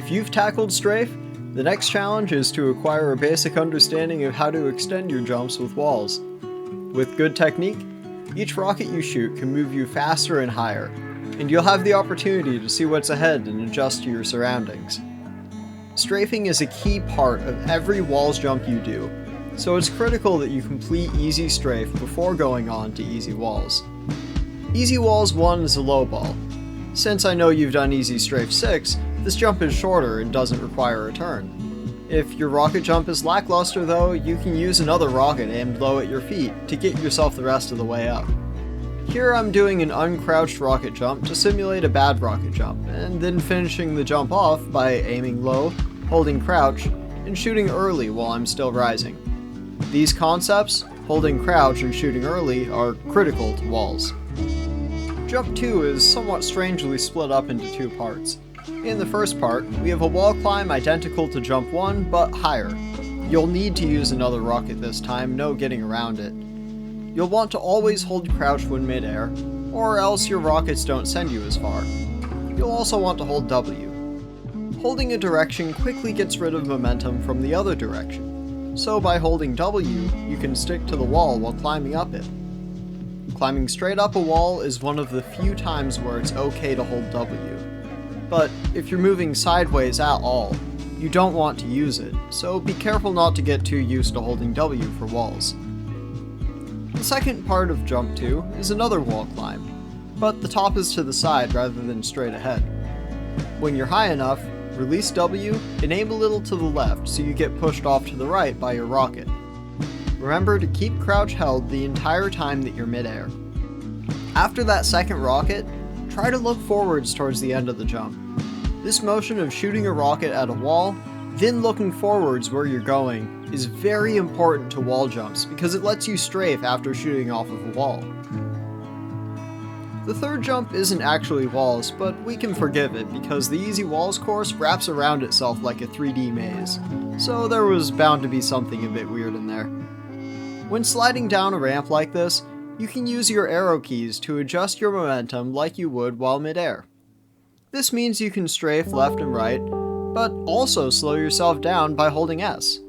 If you've tackled Strafe, the next challenge is to acquire a basic understanding of how to extend your jumps with walls. With good technique, each rocket you shoot can move you faster and higher, and you'll have the opportunity to see what's ahead and adjust to your surroundings. Strafing is a key part of every walls jump you do, so it's critical that you complete Easy Strafe before going on to Easy Walls. Easy Walls 1 is a low ball. Since I know you've done Easy Strafe 6, this jump is shorter and doesn't require a turn. If your rocket jump is lackluster though, you can use another rocket aimed low at your feet to get yourself the rest of the way up. Here I'm doing an uncrouched rocket jump to simulate a bad rocket jump, and then finishing the jump off by aiming low, holding crouch, and shooting early while I'm still rising. These concepts, holding crouch and shooting early, are critical to walls. Jump 2 is somewhat strangely split up into two parts. In the first part, we have a wall climb identical to Jump 1, but higher. You'll need to use another rocket this time, no getting around it. You'll want to always hold crouch when midair, or else your rockets don't send you as far. You'll also want to hold W. Holding a direction quickly gets rid of momentum from the other direction, so by holding W, you can stick to the wall while climbing up it. Climbing straight up a wall is one of the few times where it's okay to hold W. But if you're moving sideways at all, you don't want to use it, so be careful not to get too used to holding W for walls. The second part of Jump 2 is another wall climb, but the top is to the side rather than straight ahead. When you're high enough, release W and aim a little to the left so you get pushed off to the right by your rocket. Remember to keep crouch held the entire time that you're midair. After that second rocket, try to look forwards towards the end of the jump. This motion of shooting a rocket at a wall, then looking forwards where you're going, is very important to wall jumps because it lets you strafe after shooting off of a wall. The third jump isn't actually walls, but we can forgive it because the Easy Walls course wraps around itself like a 3D maze, so there was bound to be something a bit weird in there. When sliding down a ramp like this, you can use your arrow keys to adjust your momentum like you would while midair. This means you can strafe left and right, but also slow yourself down by holding S.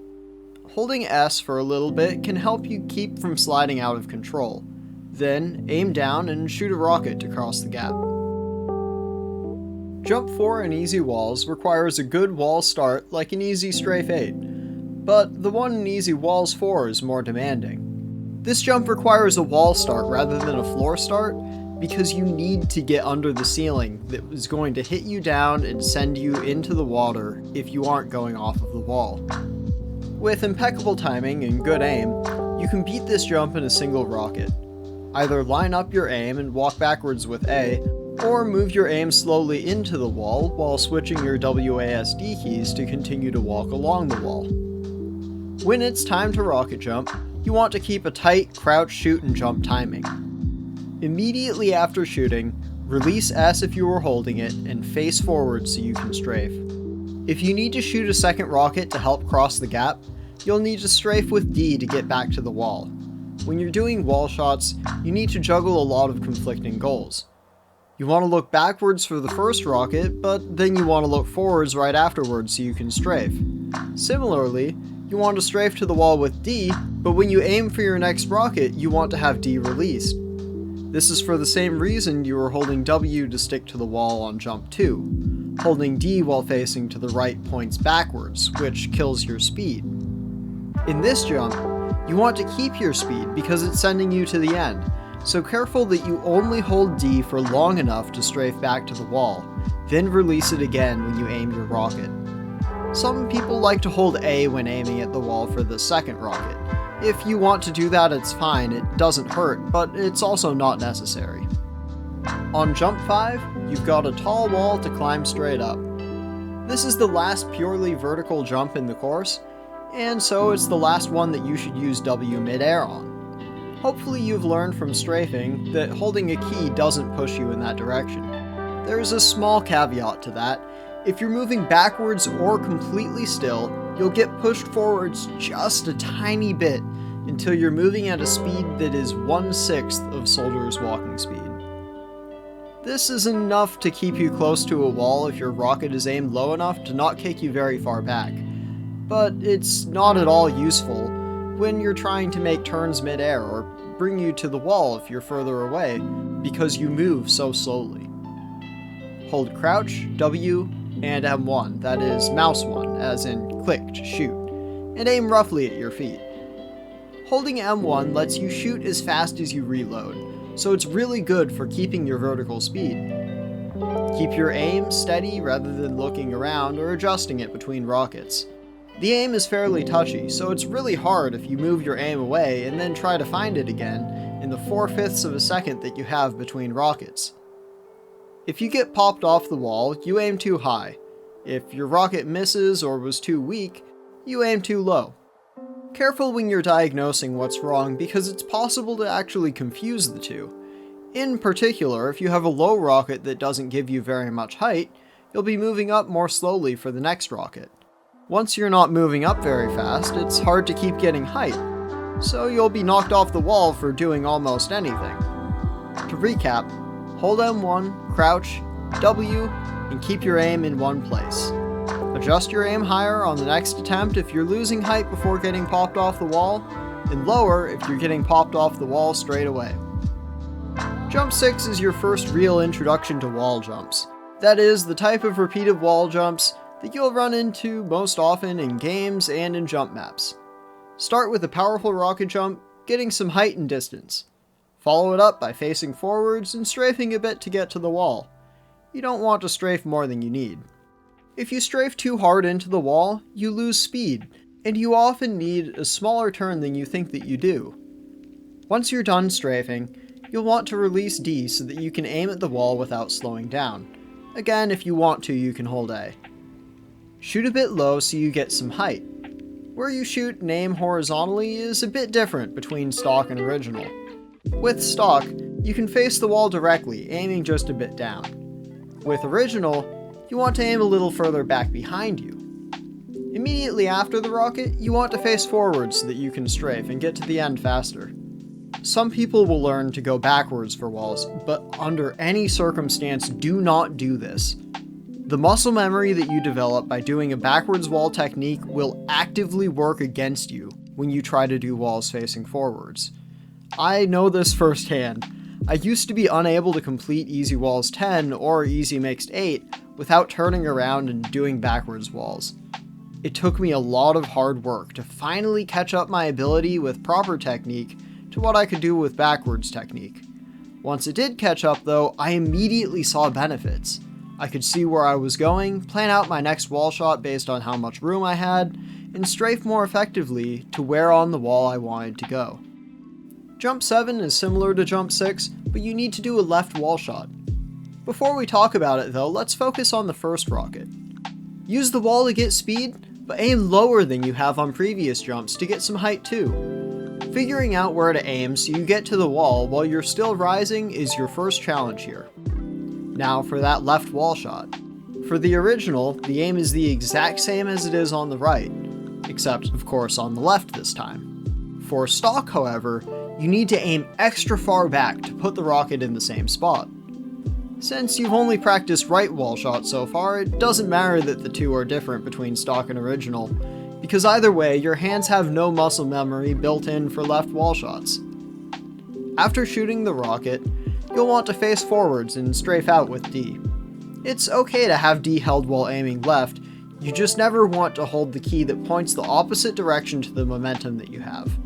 Holding S for a little bit can help you keep from sliding out of control. Then aim down and shoot a rocket to cross the gap. Jump 4 in Easy Walls requires a good wall start like an Easy Strafe 8, but the one in Easy Walls 4 is more demanding. This jump requires a wall start rather than a floor start because you need to get under the ceiling that is going to hit you down and send you into the water if you aren't going off of the wall. With impeccable timing and good aim, you can beat this jump in a single rocket. Either line up your aim and walk backwards with A, or move your aim slowly into the wall while switching your WASD keys to continue to walk along the wall. When it's time to rocket jump, you want to keep a tight crouch, shoot, and jump timing. Immediately after shooting, release S if you are holding it, and face forward so you can strafe. If you need to shoot a second rocket to help cross the gap, you'll need to strafe with D to get back to the wall. When you're doing wall shots, you need to juggle a lot of conflicting goals. You want to look backwards for the first rocket, but then you want to look forwards right afterwards so you can strafe. Similarly, you want to strafe to the wall with D, but when you aim for your next rocket, you want to have D released. This is for the same reason you are holding W to stick to the wall on Jump 2. Holding D while facing to the right points backwards, which kills your speed. In this jump, you want to keep your speed because it's sending you to the end, so careful that you only hold D for long enough to strafe back to the wall, then release it again when you aim your rocket. Some people like to hold A when aiming at the wall for the second rocket. If you want to do that, it's fine, it doesn't hurt, but it's also not necessary. On Jump 5, you've got a tall wall to climb straight up. This is the last purely vertical jump in the course, and so it's the last one that you should use W midair on. Hopefully you've learned from strafing that holding a key doesn't push you in that direction. There's a small caveat to that. If you're moving backwards or completely still, you'll get pushed forwards just a tiny bit until you're moving at a speed that is 1/6 of Soldier's walking speed. This is enough to keep you close to a wall if your rocket is aimed low enough to not kick you very far back, but it's not at all useful when you're trying to make turns mid-air or bring you to the wall if you're further away, because you move so slowly. Hold crouch, W, and M1, that is mouse 1, as in click to shoot, and aim roughly at your feet. Holding M1 lets you shoot as fast as you reload, so it's really good for keeping your vertical speed. Keep your aim steady rather than looking around or adjusting it between rockets. The aim is fairly touchy, so it's really hard if you move your aim away and then try to find it again in the 4/5 of a second that you have between rockets. If you get popped off the wall, you aim too high. If your rocket misses or was too weak, you aim too low. Careful when you're diagnosing what's wrong because it's possible to actually confuse the two. In particular, if you have a low rocket that doesn't give you very much height, you'll be moving up more slowly for the next rocket. Once you're not moving up very fast, it's hard to keep getting height, so you'll be knocked off the wall for doing almost anything. To recap, hold M1, crouch, W, and keep your aim in one place. Adjust your aim higher on the next attempt if you're losing height before getting popped off the wall, and lower if you're getting popped off the wall straight away. Jump 6 is your first real introduction to wall jumps. That is, the type of repeated wall jumps that you'll run into most often in games and in jump maps. Start with a powerful rocket jump, getting some height and distance. Follow it up by facing forwards and strafing a bit to get to the wall. You don't want to strafe more than you need. If you strafe too hard into the wall, you lose speed, and you often need a smaller turn than you think that you do. Once you're done strafing, you'll want to release D so that you can aim at the wall without slowing down. Again, if you want to, you can hold A. Shoot a bit low so you get some height. Where you shoot and aim horizontally is a bit different between stock and original. With stock, you can face the wall directly, aiming just a bit down. With original, you want to aim a little further back behind you. Immediately after the rocket, you want to face forward so that you can strafe and get to the end faster. Some people will learn to go backwards for walls, but under any circumstance, do not do this. The muscle memory that you develop by doing a backwards wall technique will actively work against you when you try to do walls facing forwards. I know this firsthand. I used to be unable to complete Easy Walls 10 or Easy Mixed 8 without turning around and doing backwards walls. It took me a lot of hard work to finally catch up my ability with proper technique to what I could do with backwards technique. Once it did catch up though, I immediately saw benefits. I could see where I was going, plan out my next wall shot based on how much room I had, and strafe more effectively to where on the wall I wanted to go. Jump 7 is similar to Jump 6, but you need to do a left wall shot. Before we talk about it though, let's focus on the first rocket. Use the wall to get speed, but aim lower than you have on previous jumps to get some height too. Figuring out where to aim so you get to the wall while you're still rising is your first challenge here. Now for that left wall shot. For the original, the aim is the exact same as it is on the right, except of course on the left this time. For stock, however, you need to aim extra far back to put the rocket in the same spot. Since you've only practiced right wall shots so far, it doesn't matter that the two are different between stock and original, because either way, your hands have no muscle memory built in for left wall shots. After shooting the rocket, you'll want to face forwards and strafe out with D. It's okay to have D held while aiming left, you just never want to hold the key that points the opposite direction to the momentum that you have.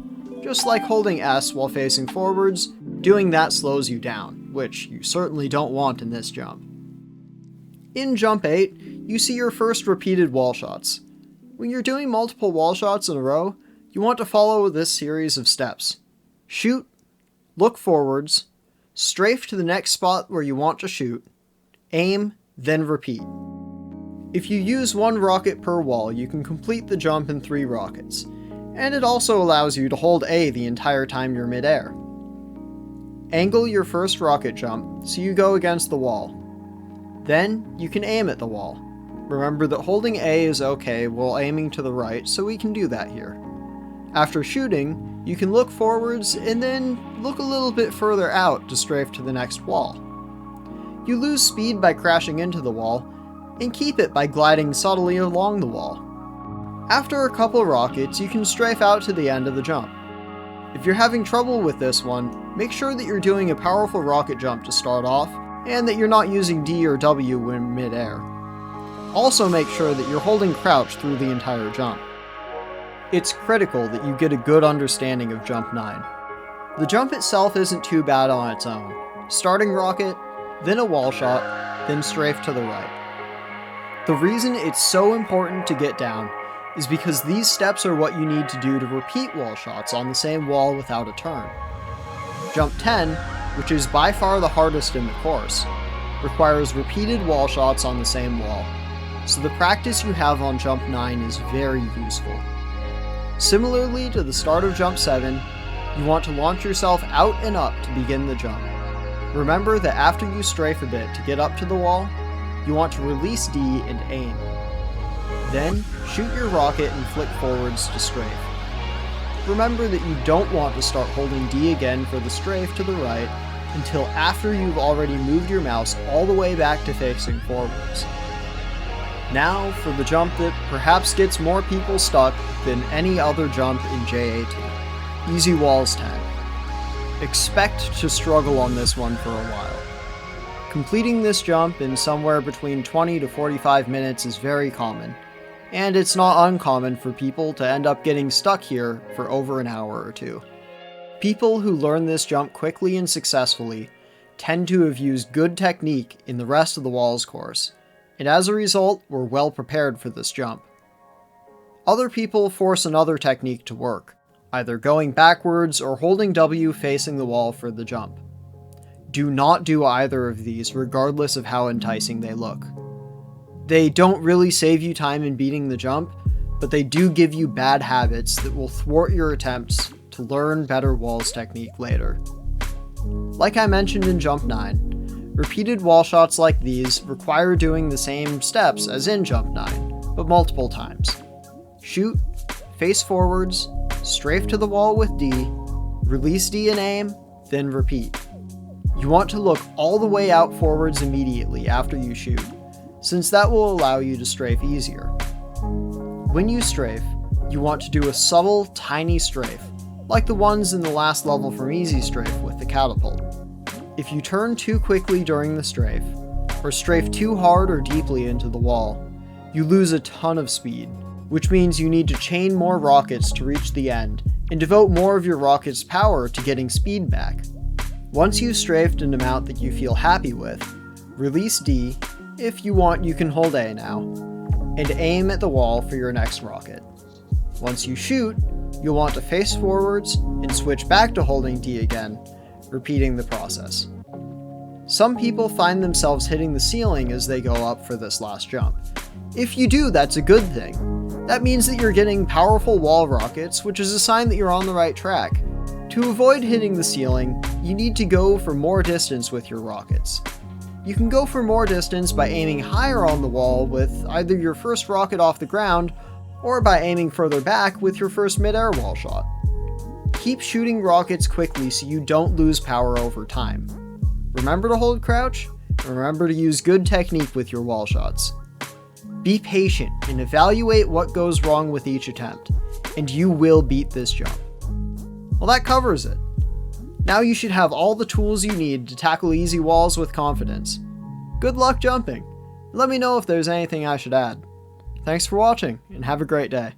Just like holding S while facing forwards, doing that slows you down, which you certainly don't want in this jump. In Jump 8, you see your first repeated wall shots. When you're doing multiple wall shots in a row, you want to follow this series of steps. Shoot, look forwards, strafe to the next spot where you want to shoot, aim, then repeat. If you use one rocket per wall, you can complete the jump in 3 rockets, and it also allows you to hold A the entire time you're mid-air. Angle your first rocket jump so you go against the wall. Then you can aim at the wall. Remember that holding A is okay while aiming to the right, so we can do that here. After shooting, you can look forwards and then look a little bit further out to strafe to the next wall. You lose speed by crashing into the wall, and keep it by gliding subtly along the wall. After a couple rockets, you can strafe out to the end of the jump. If you're having trouble with this one, make sure that you're doing a powerful rocket jump to start off, and that you're not using D or W when mid-air. Also make sure that you're holding crouch through the entire jump. It's critical that you get a good understanding of Jump 9. The jump itself isn't too bad on its own. Starting rocket, then a wall shot, then strafe to the right. The reason it's so important to get down is because these steps are what you need to do to repeat wall shots on the same wall without a turn. Jump 10, which is by far the hardest in the course, requires repeated wall shots on the same wall, so the practice you have on Jump 9 is very useful. Similarly to the start of Jump 7, you want to launch yourself out and up to begin the jump. Remember that after you strafe a bit to get up to the wall, you want to release D and aim. Then, shoot your rocket and flick forwards to strafe. Remember that you don't want to start holding D again for the strafe to the right until after you've already moved your mouse all the way back to facing forwards. Now for the jump that perhaps gets more people stuck than any other jump in JAT. Easy Walls 10. Expect to struggle on this one for a while. Completing this jump in somewhere between 20 to 45 minutes is very common, and it's not uncommon for people to end up getting stuck here for over an hour or two. People who learn this jump quickly and successfully tend to have used good technique in the rest of the Walls course, and as a result were well prepared for this jump. Other people force another technique to work, either going backwards or holding W facing the wall for the jump. Do not do either of these regardless of how enticing they look. They don't really save you time in beating the jump, but they do give you bad habits that will thwart your attempts to learn better Walls technique later. Like I mentioned in Jump 9, repeated wall shots like these require doing the same steps as in Jump 9, but multiple times. Shoot, face forwards, strafe to the wall with D, release D and aim, then repeat. You want to look all the way out forwards immediately after you shoot, since that will allow you to strafe easier. When you strafe, you want to do a subtle, tiny strafe, like the ones in the last level from Easy Strafe with the catapult. If you turn too quickly during the strafe, or strafe too hard or deeply into the wall, you lose a ton of speed, which means you need to chain more rockets to reach the end, and devote more of your rocket's power to getting speed back. Once you've strafed an amount that you feel happy with, release D, if you want you can hold A now, and aim at the wall for your next rocket. Once you shoot, you'll want to face forwards and switch back to holding D again, repeating the process. Some people find themselves hitting the ceiling as they go up for this last jump. If you do, that's a good thing. That means that you're getting powerful wall rockets, which is a sign that you're on the right track. To avoid hitting the ceiling, you need to go for more distance with your rockets. You can go for more distance by aiming higher on the wall with either your first rocket off the ground, or by aiming further back with your first mid-air wall shot. Keep shooting rockets quickly so you don't lose power over time. Remember to hold crouch, and remember to use good technique with your wall shots. Be patient and evaluate what goes wrong with each attempt, and you will beat this jump. Well, that covers it. Now you should have all the tools you need to tackle easy walls with confidence. Good luck jumping. Let me know if there's anything I should add. Thanks for watching, and have a great day.